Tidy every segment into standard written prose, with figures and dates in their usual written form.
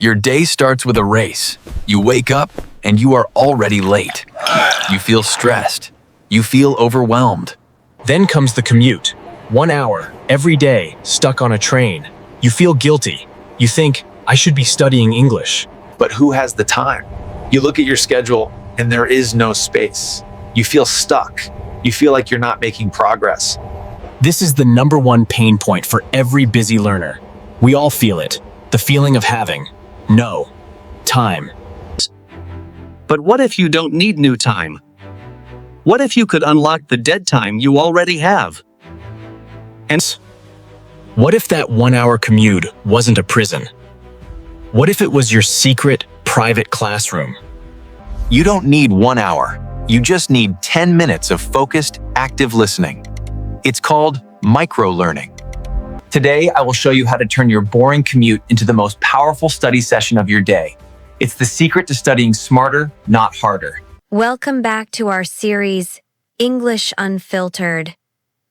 Your day starts with a race. You wake up and you are already late. You feel stressed. You feel overwhelmed. Then comes the commute. 1 hour, every day, stuck on a train. You feel guilty. You think, I should be studying English. But who has the time? You look at your schedule and there is no space. You feel stuck. You feel like you're not making progress. This is the #1 pain point for every busy learner. We all feel it. The feeling of having no time. But what if you don't need new time? What if you could unlock the dead time you already have? And what if that 1 hour commute wasn't a prison? What if it was your secret, private classroom? You don't need 1 hour. You just need 10 minutes of focused, active listening. It's called micro-learning. Today, I will show you how to turn your boring commute into the most powerful study session of your day. It's the secret to studying smarter, not harder. Welcome back to our series, English Unfiltered.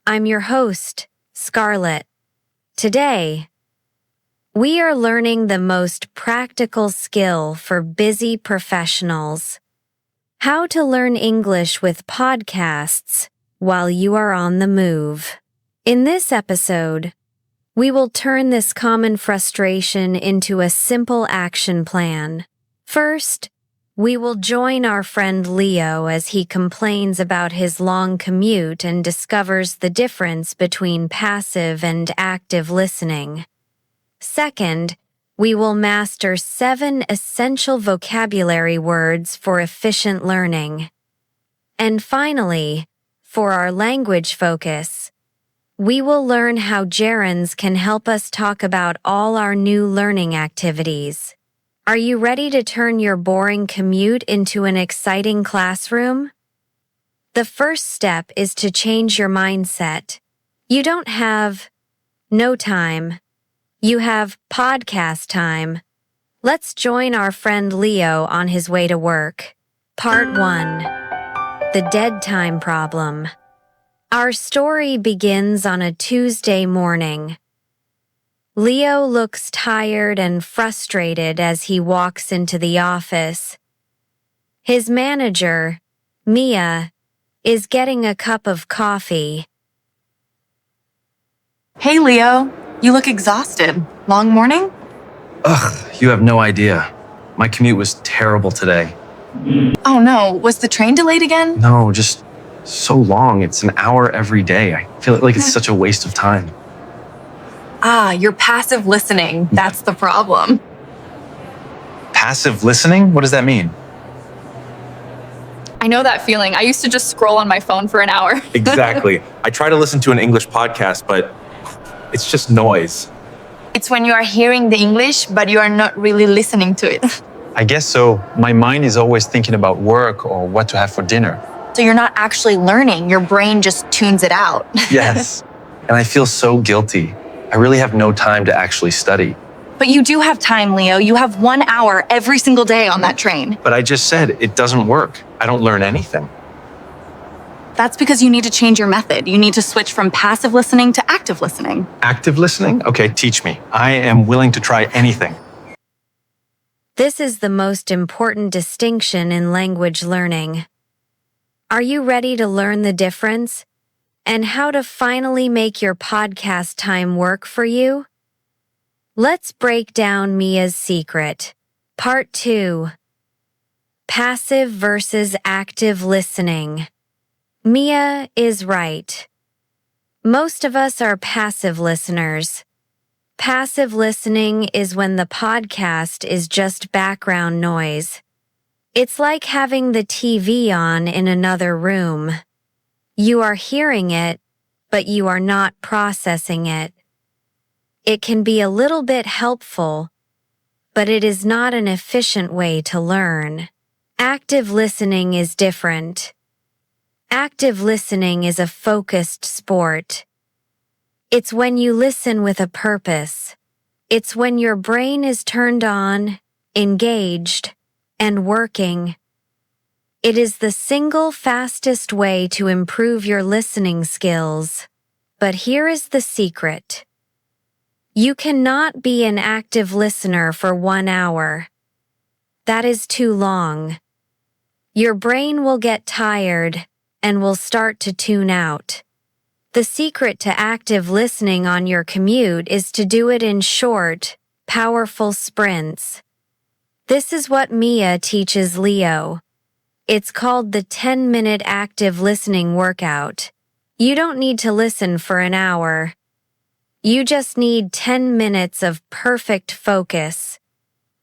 I'm your host, Scarlett. Today, we are learning the most practical skill for busy professionals: how to learn English with podcasts while you are on the move. In this episode, we will turn this common frustration into a simple action plan. First, we will join our friend Leo as he complains about his long commute and discovers the difference between passive and active listening. Second, we will master 7 essential vocabulary words for efficient learning. And finally, for our language focus, we will learn how gerunds can help us talk about all our new learning activities. Are you ready to turn your boring commute into an exciting classroom? The first step is to change your mindset. You don't have no time. You have podcast time. Let's join our friend Leo on his way to work. Part 1. The Dead Time Problem. Our story begins on a Tuesday morning. Leo looks tired and frustrated as he walks into the office. His manager, Mia, is getting a cup of coffee. Hey, Leo. You look exhausted. Long morning? Ugh, you have no idea. My commute was terrible today. Oh no, was the train delayed again? No, just so long. It's an hour every day. I feel like it's such a waste of time. Ah, you're passive listening. That's the problem. Passive listening? What does that mean? I know that feeling. I used to just scroll on my phone for an hour. Exactly. I try to listen to an English podcast, but it's just noise. It's when you are hearing the English, but you are not really listening to it. I guess so. My mind is always thinking about work or what to have for dinner. So you're not actually learning. Your brain just tunes it out. Yes. And I feel so guilty. I really have no time to actually study. But you do have time, Leo. You have 1 hour every single day on that train. But I just said it doesn't work. I don't learn anything. That's because you need to change your method. You need to switch from passive listening to active listening. Active listening? Okay, teach me. I am willing to try anything. This is the most important distinction in language learning. Are you ready to learn the difference and how to finally make your podcast time work for you? Let's break down Mia's secret. Part 2. Passive versus active listening. Mia is right. Most of us are passive listeners. Passive listening is when the podcast is just background noise. It's like having the TV on in another room. You are hearing it, but you are not processing it. It can be a little bit helpful, but it is not an efficient way to learn. Active listening is different. Active listening is a focused sport. It's when you listen with a purpose. It's when your brain is turned on, engaged, and working. It is the single fastest way to improve your listening skills. But here is the secret. You cannot be an active listener for 1 hour. That is too long. Your brain will get tired and will start to tune out. The secret to active listening on your commute is to do it in short, powerful sprints. This is what Mia teaches Leo. It's called the 10-minute active listening workout. You don't need to listen for an hour. You just need 10 minutes of perfect focus.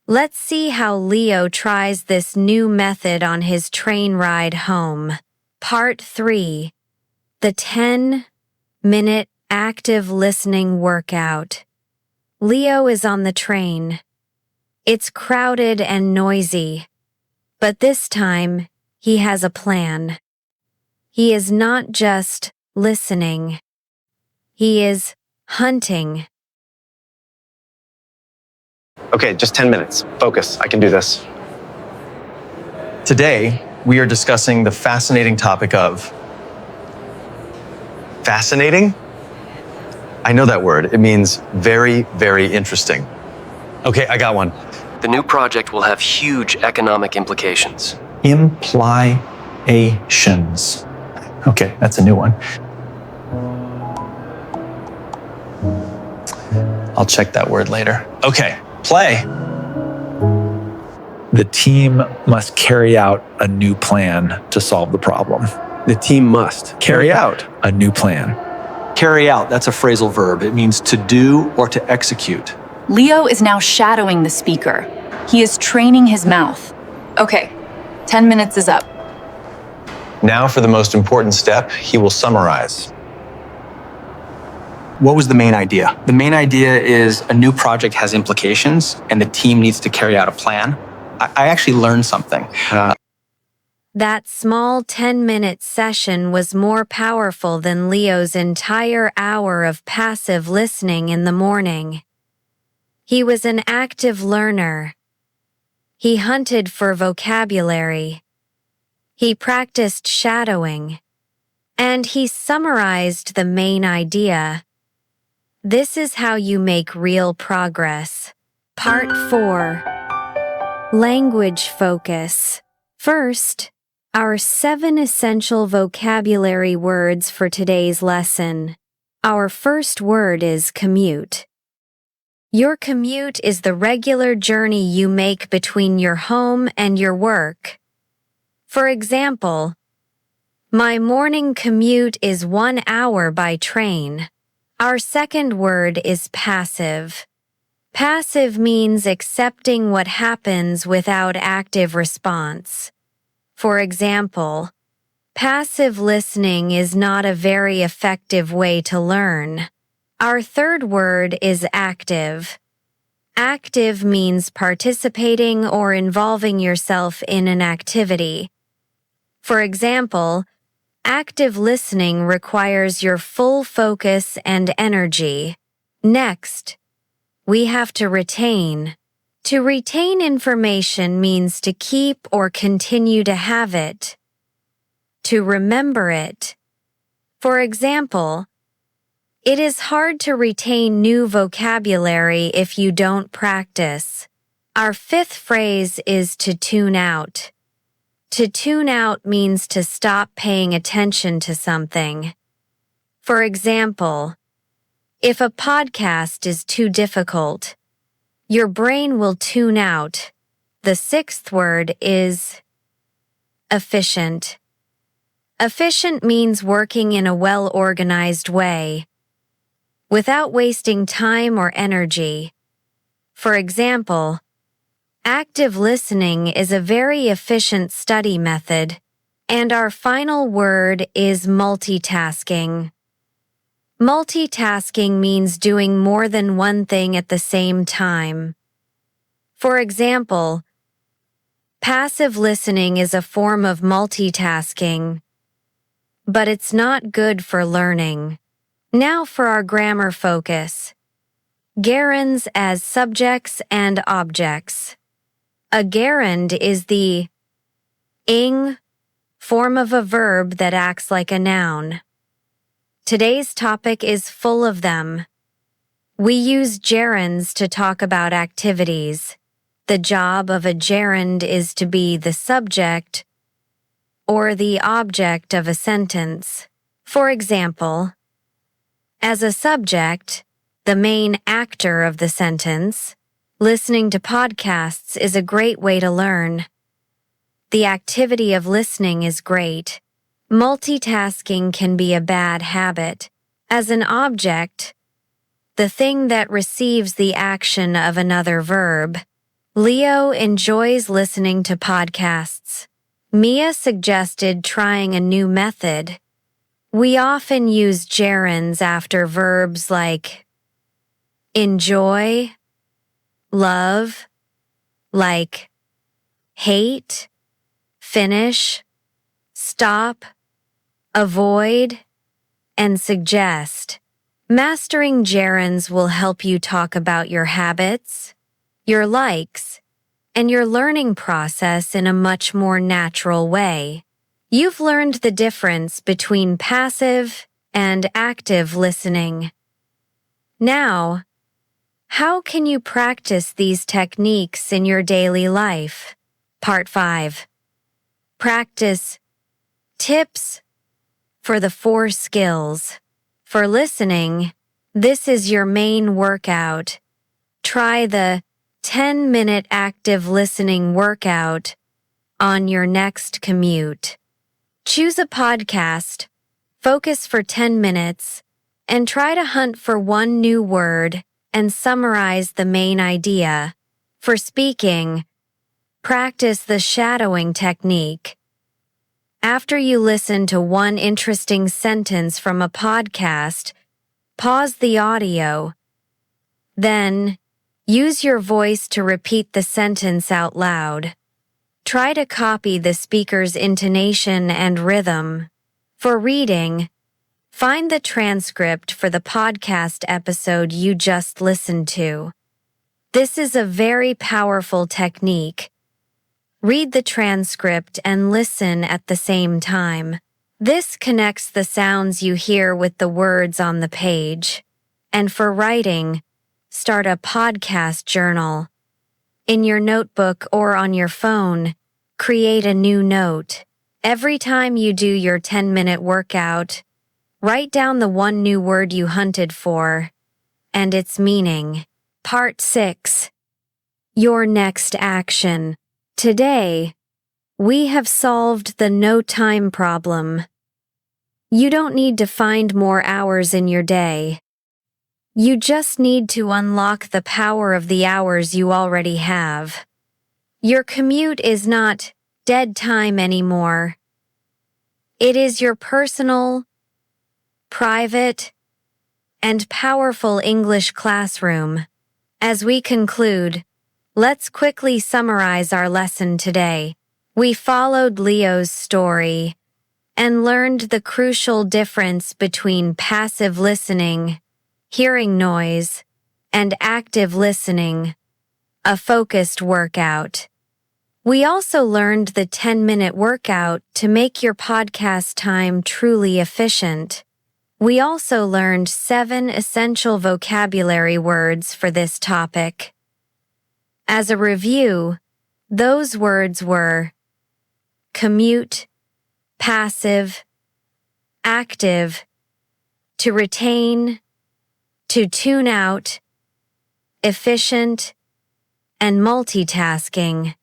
Let's see how Leo tries this new method on his train ride home. Part 3. The 10-minute active listening workout. Leo is on the train. It's crowded and noisy. But this time, he has a plan. He is not just listening. He is hunting. Okay, just 10 minutes. Focus. I can do this. Today, we are discussing the fascinating topic of... Fascinating? I know that word. It means very, very interesting. Okay, I got one. The new project will have huge economic implications. Implications. Okay, that's a new one. I'll check that word later. Okay, play. The team must carry out a new plan to solve the problem. The team must Carry out a new plan. Carry out, that's a phrasal verb. It means to do or to execute. Leo is now shadowing the speaker. He is training his mouth. Okay, 10 minutes is up. Now for the most important step, he will summarize. What was the main idea? The main idea is a new project has implications and the team needs to carry out a plan. I actually learned something. That small 10-minute session was more powerful than Leo's entire hour of passive listening in the morning. He was an active learner. He hunted for vocabulary. He practiced shadowing. And he summarized the main idea. This is how you make real progress. Part 4. Language focus. First, our 7 essential vocabulary words for today's lesson. Our first word is commute. Your commute is the regular journey you make between your home and your work. For example, my morning commute is 1 hour by train. Our second word is passive. Passive means accepting what happens without active response. For example, passive listening is not a very effective way to learn. Our third word is active. Active means participating or involving yourself in an activity. For example, active listening requires your full focus and energy. Next, we have to retain. To retain information means to keep or continue to have it. To remember it. For example, it is hard to retain new vocabulary if you don't practice. Our fifth phrase is to tune out. To tune out means to stop paying attention to something. For example, if a podcast is too difficult, your brain will tune out. The sixth word is efficient. Efficient means working in a well-organized way, without wasting time or energy. For example, active listening is a very efficient study method. And our final word is multitasking. Multitasking means doing more than one thing at the same time. For example, passive listening is a form of multitasking, but it's not good for learning. Now for our grammar focus. Gerunds as subjects and objects. A gerund is the ing form of a verb that acts like a noun. Today's topic is full of them. We use gerunds to talk about activities. The job of a gerund is to be the subject or the object of a sentence. For example, as a subject, the main actor of the sentence, listening to podcasts is a great way to learn. The activity of listening is great. Multitasking can be a bad habit. As an object, the thing that receives the action of another verb, Leo enjoys listening to podcasts. Mia suggested trying a new method. We often use gerunds after verbs like enjoy, love, like hate, finish, stop, avoid, and suggest. Mastering gerunds will help you talk about your habits, your likes, and your learning process in a much more natural way. You've learned the difference between passive and active listening. Now, how can you practice these techniques in your daily life? Part 5. Practice tips for the 4 skills. For listening, this is your main workout. Try the 10-minute active listening workout on your next commute. Choose a podcast, focus for 10 minutes, and try to hunt for one new word and summarize the main idea. For speaking, practice the shadowing technique. After you listen to one interesting sentence from a podcast, pause the audio. Then, use your voice to repeat the sentence out loud. Try to copy the speaker's intonation and rhythm. For reading, find the transcript for the podcast episode you just listened to. This is a very powerful technique. Read the transcript and listen at the same time. This connects the sounds you hear with the words on the page. And for writing, start a podcast journal. In your notebook or on your phone, create a new note. Every time you do your 10-minute workout, write down the one new word you hunted for and its meaning. Part 6. Your next action. Today, we have solved the no time problem. You don't need to find more hours in your day. You just need to unlock the power of the hours you already have. Your commute is not dead time anymore. It is your personal, private, and powerful English classroom. As we conclude, let's quickly summarize our lesson today. We followed Leo's story and learned the crucial difference between passive listening, hearing noise, and active listening, a focused workout. We also learned the 10-minute workout to make your podcast time truly efficient. We also learned 7 essential vocabulary words for this topic. As a review, those words were commute, passive, active, to retain, to tune out, efficient, and multitasking.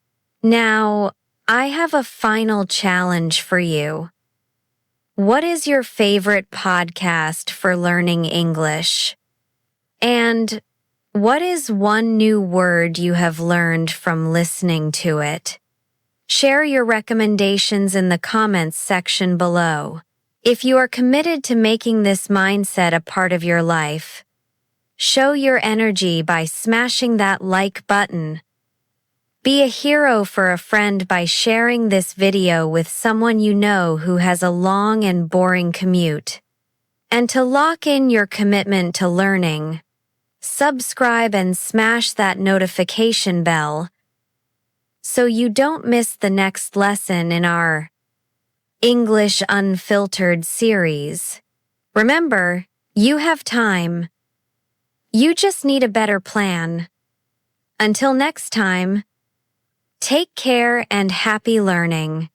Now, I have a final challenge for you. What is your favorite podcast for learning English? And what is one new word you have learned from listening to it? Share your recommendations in the comments section below. If you are committed to making this mindset a part of your life, show your energy by smashing that like button. Be a hero for a friend by sharing this video with someone you know who has a long and boring commute. And to lock in your commitment to learning, subscribe and smash that notification bell so you don't miss the next lesson in our English Unfiltered series. Remember, you have time. You just need a better plan. Until next time, take care and happy learning.